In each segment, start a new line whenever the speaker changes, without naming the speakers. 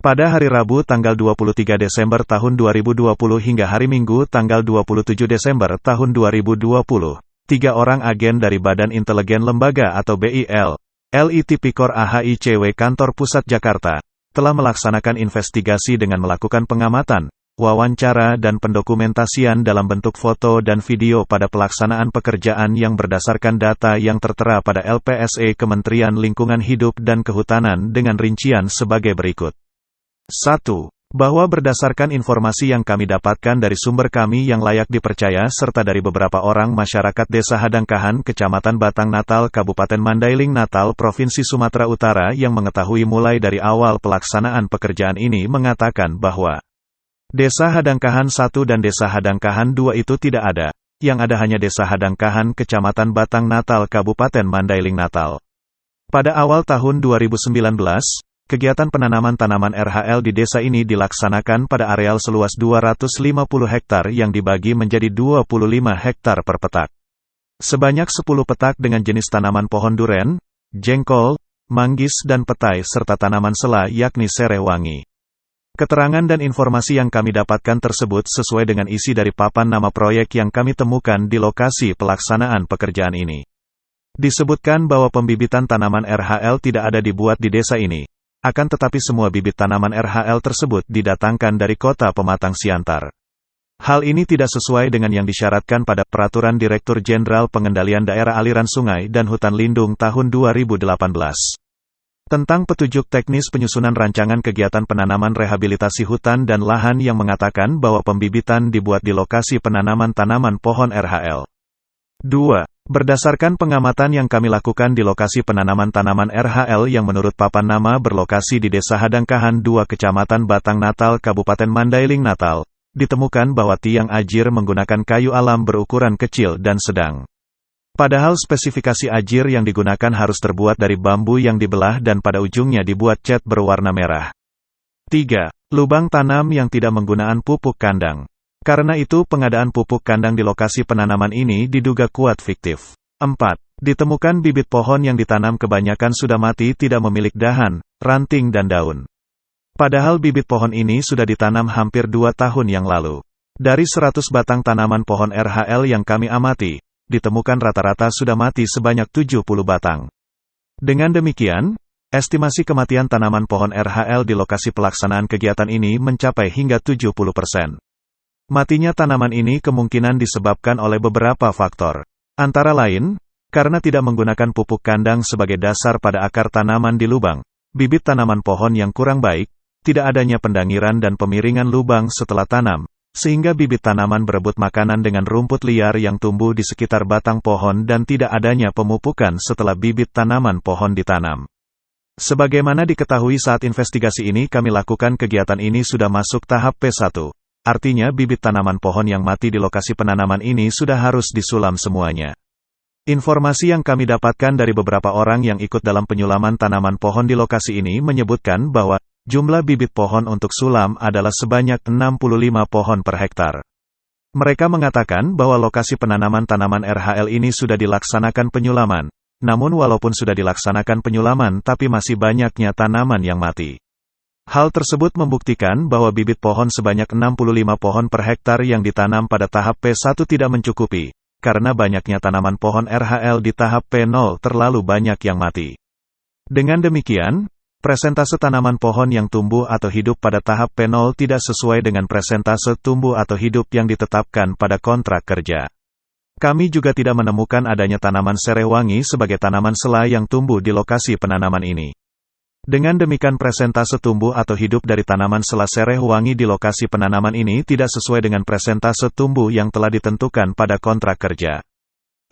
Pada hari Rabu tanggal 23 Desember tahun 2020 hingga hari Minggu tanggal 27 Desember tahun 2020, 3 orang agen dari Badan Inteligen Lembaga atau BIL, LI Tipikor AHICW Kantor Pusat Jakarta, telah melaksanakan investigasi dengan melakukan pengamatan, wawancara dan pendokumentasian dalam bentuk foto dan video pada pelaksanaan pekerjaan yang berdasarkan data yang tertera pada LPSE Kementerian Lingkungan Hidup dan Kehutanan dengan rincian sebagai berikut. 1. Bahwa berdasarkan informasi yang kami dapatkan dari sumber kami yang layak dipercaya serta dari beberapa orang masyarakat Desa Hadangkahan, Kecamatan Batang Natal, Kabupaten Mandailing Natal, Provinsi Sumatera Utara yang mengetahui mulai dari awal pelaksanaan pekerjaan ini mengatakan bahwa Desa Hadangkahan 1 dan Desa Hadangkahan 2 itu tidak ada. Yang ada hanya Desa Hadangkahan, Kecamatan Batang Natal, Kabupaten Mandailing Natal. Pada awal tahun 2019, kegiatan penanaman tanaman RHL di desa ini dilaksanakan pada areal seluas 250 hektar yang dibagi menjadi 25 hektar per petak. Sebanyak 10 petak dengan jenis tanaman pohon duren, jengkol, manggis dan petai serta tanaman sela yakni sereh wangi. Keterangan dan informasi yang kami dapatkan tersebut sesuai dengan isi dari papan nama proyek yang kami temukan di lokasi pelaksanaan pekerjaan ini. Disebutkan bahwa pembibitan tanaman RHL tidak ada dibuat di desa ini. Akan tetapi semua bibit tanaman RHL tersebut didatangkan dari Kota Pematang Siantar. Hal ini tidak sesuai dengan yang disyaratkan pada Peraturan Direktur Jenderal Pengendalian Daerah Aliran Sungai dan Hutan Lindung tahun 2018. Tentang petunjuk teknis penyusunan rancangan kegiatan penanaman rehabilitasi hutan dan lahan yang mengatakan bahwa pembibitan dibuat di lokasi penanaman tanaman pohon RHL. 2. Berdasarkan pengamatan yang kami lakukan di lokasi penanaman tanaman RHL yang menurut papan nama berlokasi di Desa Hadangkahan 2 Kecamatan Batang Natal Kabupaten Mandailing Natal, ditemukan bahwa tiang ajir menggunakan kayu alam berukuran kecil dan sedang. Padahal spesifikasi ajir yang digunakan harus terbuat dari bambu yang dibelah dan pada ujungnya dibuat cat berwarna merah. 3. Lubang tanam yang tidak menggunakan pupuk kandang. Karena itu pengadaan pupuk kandang di lokasi penanaman ini diduga kuat fiktif. 4. Ditemukan bibit pohon yang ditanam kebanyakan sudah mati tidak memiliki dahan, ranting dan daun. Padahal bibit pohon ini sudah ditanam hampir 2 tahun yang lalu. Dari 100 batang tanaman pohon RHL yang kami amati, ditemukan rata-rata sudah mati sebanyak 70 batang. Dengan demikian, estimasi kematian tanaman pohon RHL di lokasi pelaksanaan kegiatan ini mencapai hingga 70%. Matinya tanaman ini kemungkinan disebabkan oleh beberapa faktor. Antara lain, karena tidak menggunakan pupuk kandang sebagai dasar pada akar tanaman di lubang, bibit tanaman pohon yang kurang baik, tidak adanya pendangiran dan pemiringan lubang setelah tanam, sehingga bibit tanaman berebut makanan dengan rumput liar yang tumbuh di sekitar batang pohon dan tidak adanya pemupukan setelah bibit tanaman pohon ditanam. Sebagaimana diketahui saat investigasi ini kami lakukan kegiatan ini sudah masuk tahap P1. Artinya bibit tanaman pohon yang mati di lokasi penanaman ini sudah harus disulam semuanya. Informasi yang kami dapatkan dari beberapa orang yang ikut dalam penyulaman tanaman pohon di lokasi ini menyebutkan bahwa jumlah bibit pohon untuk sulam adalah sebanyak 65 pohon per hektar. Mereka mengatakan bahwa lokasi penanaman tanaman RHL ini sudah dilaksanakan penyulaman. Namun walaupun sudah dilaksanakan penyulaman tapi masih banyaknya tanaman yang mati. Hal tersebut membuktikan bahwa bibit pohon sebanyak 65 pohon per hektar yang ditanam pada tahap P1 tidak mencukupi, karena banyaknya tanaman pohon RHL di tahap P0 terlalu banyak yang mati. Dengan demikian, presentase tanaman pohon yang tumbuh atau hidup pada tahap P0 tidak sesuai dengan presentase tumbuh atau hidup yang ditetapkan pada kontrak kerja. Kami juga tidak menemukan adanya tanaman sereh wangi sebagai tanaman sela yang tumbuh di lokasi penanaman ini. Dengan demikian presentase tumbuh atau hidup dari tanaman sela sereh wangi di lokasi penanaman ini tidak sesuai dengan presentase tumbuh yang telah ditentukan pada kontrak kerja.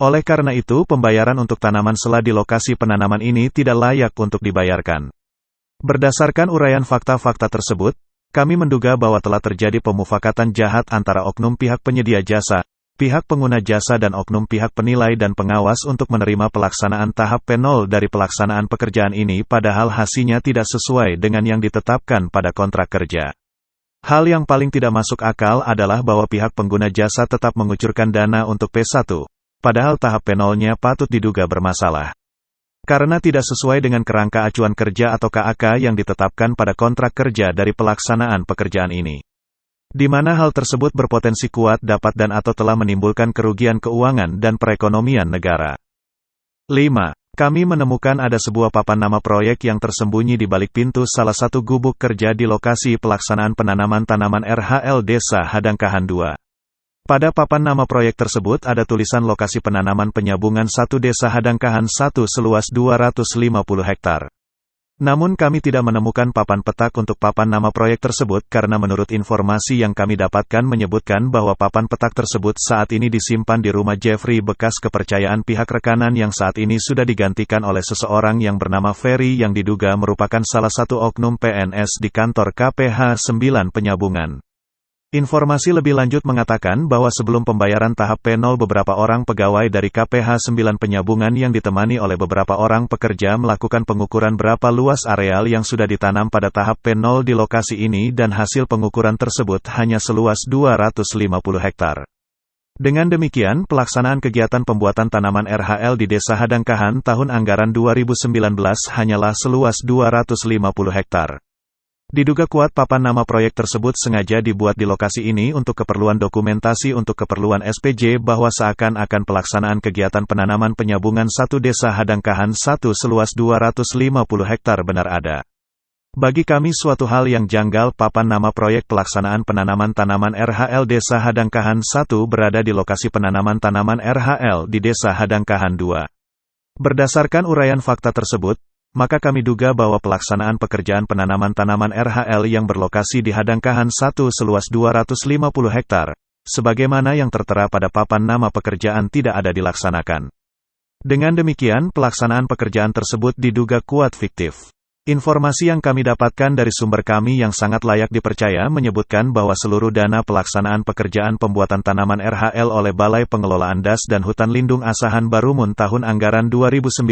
Oleh karena itu pembayaran untuk tanaman sela di lokasi penanaman ini tidak layak untuk dibayarkan. Berdasarkan uraian fakta-fakta tersebut, kami menduga bahwa telah terjadi pemufakatan jahat antara oknum pihak penyedia jasa, pihak pengguna jasa dan oknum pihak penilai dan pengawas untuk menerima pelaksanaan tahap P0 dari pelaksanaan pekerjaan ini padahal hasilnya tidak sesuai dengan yang ditetapkan pada kontrak kerja. Hal yang paling tidak masuk akal adalah bahwa pihak pengguna jasa tetap mengucurkan dana untuk P1, padahal tahap P0-nya patut diduga bermasalah. Karena tidak sesuai dengan kerangka acuan kerja atau KAK yang ditetapkan pada kontrak kerja dari pelaksanaan pekerjaan ini. Di mana hal tersebut berpotensi kuat dapat dan atau telah menimbulkan kerugian keuangan dan perekonomian negara. 5. Kami menemukan ada sebuah papan nama proyek yang tersembunyi di balik pintu salah satu gubuk kerja di lokasi pelaksanaan penanaman tanaman RHL Desa Hadangkahan 2. Pada papan nama proyek tersebut ada tulisan lokasi penanaman penyambungan 1 Desa Hadangkahan 1 seluas 250 hektar. Namun kami tidak menemukan papan petak untuk papan nama proyek tersebut karena menurut informasi yang kami dapatkan menyebutkan bahwa papan petak tersebut saat ini disimpan di rumah Jeffrey bekas kepercayaan pihak rekanan yang saat ini sudah digantikan oleh seseorang yang bernama Ferry yang diduga merupakan salah satu oknum PNS di kantor KPH 9 Penyambungan. Informasi lebih lanjut mengatakan bahwa sebelum pembayaran tahap P0 beberapa orang pegawai dari KPH 9 Penyambungan yang ditemani oleh beberapa orang pekerja melakukan pengukuran berapa luas areal yang sudah ditanam pada tahap P0 di lokasi ini dan hasil pengukuran tersebut hanya seluas 250 hektar. Dengan demikian, pelaksanaan kegiatan pembuatan tanaman RHL di Desa Hadangkahan tahun anggaran 2019 hanyalah seluas 250 hektar. Diduga kuat papan nama proyek tersebut sengaja dibuat di lokasi ini untuk keperluan dokumentasi untuk keperluan SPJ bahwa seakan-akan pelaksanaan kegiatan penanaman penyambungan 1 Desa Hadangkahan 1 seluas 250 hektar benar ada. Bagi kami suatu hal yang janggal papan nama proyek pelaksanaan penanaman tanaman RHL Desa Hadangkahan 1 berada di lokasi penanaman tanaman RHL di Desa Hadangkahan 2. Berdasarkan uraian fakta tersebut, maka kami duga bahwa pelaksanaan pekerjaan penanaman tanaman RHL yang berlokasi di Hadangkahan 1 seluas 250 hektar, sebagaimana yang tertera pada papan nama pekerjaan tidak ada dilaksanakan. Dengan demikian, pelaksanaan pekerjaan tersebut diduga kuat fiktif. Informasi yang kami dapatkan dari sumber kami yang sangat layak dipercaya menyebutkan bahwa seluruh dana pelaksanaan pekerjaan pembuatan tanaman RHL oleh Balai Pengelolaan Das dan Hutan Lindung Asahan Barumun tahun anggaran 2019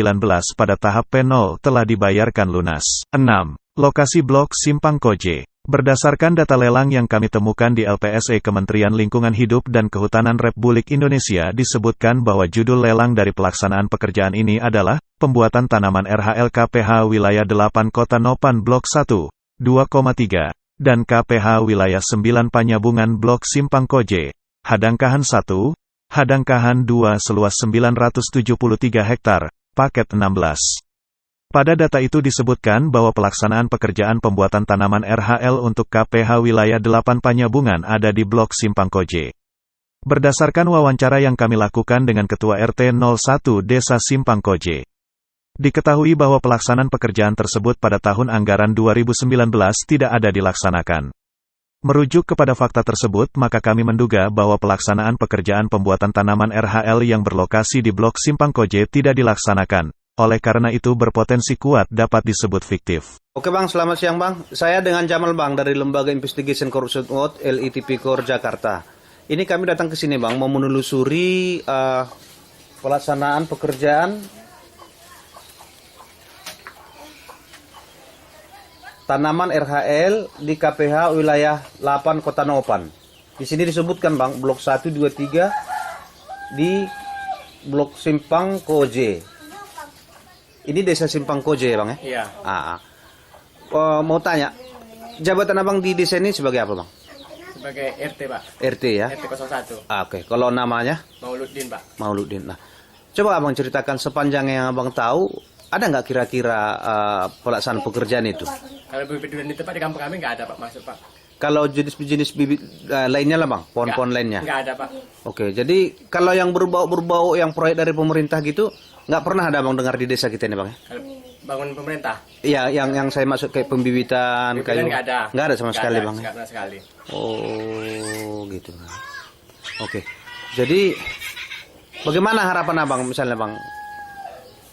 pada tahap P0 telah dibayarkan lunas. 6. Lokasi Blok Simpang Koje. Berdasarkan data lelang yang kami temukan di LPSE Kementerian Lingkungan Hidup dan Kehutanan Republik Indonesia disebutkan bahwa judul lelang dari pelaksanaan pekerjaan ini adalah Pembuatan Tanaman RHL KPH Wilayah 8 Kota Nopan Blok 1, 2,3, dan KPH Wilayah 9 Panyabungan Blok Simpang Koje, Hadangkahan 1, Hadangkahan 2 seluas 973 hektar, paket 16. Pada data itu disebutkan bahwa pelaksanaan pekerjaan pembuatan tanaman RHL untuk KPH Wilayah 8 Panyabungan ada di Blok Simpang Koje. Berdasarkan wawancara yang kami lakukan dengan Ketua RT 01 Desa Simpang Koje, diketahui bahwa pelaksanaan pekerjaan tersebut pada tahun anggaran 2019 tidak ada dilaksanakan. Merujuk kepada fakta tersebut, maka kami menduga bahwa pelaksanaan pekerjaan pembuatan tanaman RHL yang berlokasi di Blok Simpang Koje tidak dilaksanakan. Oleh karena itu berpotensi kuat dapat disebut fiktif.
Oke Bang, selamat siang Bang. Saya dengan Jamal Bang dari Lembaga Investigation Corruption Watch LITP Kor Jakarta. Ini kami datang ke sini Bang, mau menelusuri pelaksanaan pekerjaan tanaman RHL di KPH wilayah 8 Kota Nopan. Di sini disebutkan Bang, Blok 1, 2, 3 di Blok Simpang Koje. Ini Desa Simpang Koje ya Bang ya?
Iya.
Mau tanya, jabatan Abang di desa ini sebagai apa Bang?
Sebagai RT Pak.
RT ya?
RT 01.
Oke, kalau namanya?
Mauludin Pak.
Mauludin. Nah, coba Abang ceritakan sepanjang yang Abang tahu, ada nggak kira-kira pelaksanaan pekerjaan itu?
Kalau bibit-bibit itu Pak di kampung kami nggak ada Pak masuk Pak.
Kalau jenis-jenis bibit lainnya lah Bang, pohon-pohon lainnya?
Nggak ada Pak.
Oke, jadi kalau yang berbau-berbau yang proyek dari pemerintah gitu, nggak pernah ada Bang dengar di desa kita ini Bang ya?
Kalau bangun pemerintah?
Iya, yang saya maksud kayak pembibitan, kayu.
Nggak ada.
Nggak ada sama sekali Bang ya?
Nggak ada sekali.
Oh, gitu Bang. Oke, jadi bagaimana harapan Abang misalnya Bang?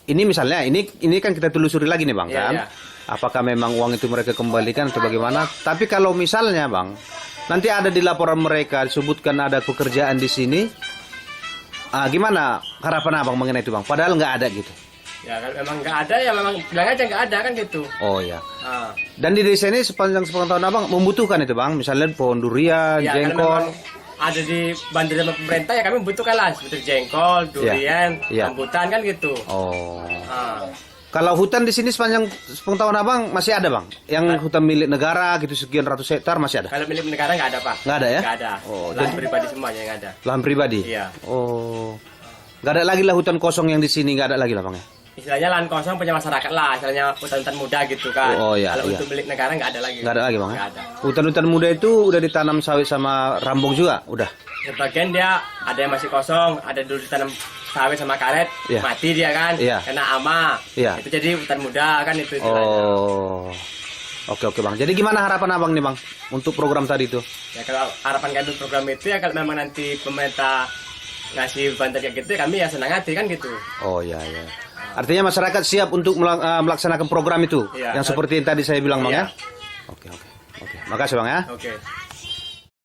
Ini misalnya, ini kan kita telusuri lagi nih Bang kan?
Iya.
Apakah memang uang itu mereka kembalikan atau bagaimana? Tapi kalau misalnya Bang, nanti ada di laporan mereka disebutkan ada pekerjaan di sini, gimana harapan Abang mengenai itu Bang? Padahal nggak ada gitu.
Ya kalau memang nggak ada ya memang bilang aja nggak ada kan gitu.
Oh ya. Dan di desa ini sepanjang tahun Abang membutuhkan itu Bang, misalnya pohon durian,
Ya,
jengkol.
Ada di bantu sama pemerintah ya kami membutuhkan lah seperti jengkol, durian, rambutan kan gitu.
Oh. Kalau hutan di sini sepanjang sepengetahuan abang masih ada bang? Yang hutan milik negara gitu sekian ratus hektar masih ada?
Kalau milik negara nggak ada pak.
Nggak ada ya?
Nggak ada.
Oh,
Lahan pribadi semuanya yang ada.
Lahan pribadi?
Iya.
Oh, nggak ada lagi lah hutan kosong yang di sini, nggak ada lagi lah bang ya?
Istilahnya lahan kosong punya masyarakat lah, istilahnya hutan-hutan muda gitu kan.
Oh, iya,
Kalau
iya.
untuk milik negara nggak ada lagi.
Nggak ada lagi bang ya?
Nggak ada.
Hutan-hutan muda itu udah ditanam sawit sama rambung juga? Udah?
Sebagian dia ada yang masih kosong, ada dulu ditanam sawit sama karet,
Iya.
mati dia kan,
Iya.
kena ama.
Iya.
Itu jadi hutan muda kan itu istilahnya.
Oh, oke bang. Jadi gimana harapan abang nih bang untuk program tadi itu?
Ya kalau harapan kami program itu ya kalau memang nanti pemerintah ngasih bantuan kayak gitu, kami ya senang hati kan gitu.
Oh iya. Artinya masyarakat siap untuk melaksanakan program itu,
Iya.
yang seperti yang tadi saya bilang bang
Iya.
ya? Oke. Makasih bang ya.
Oke.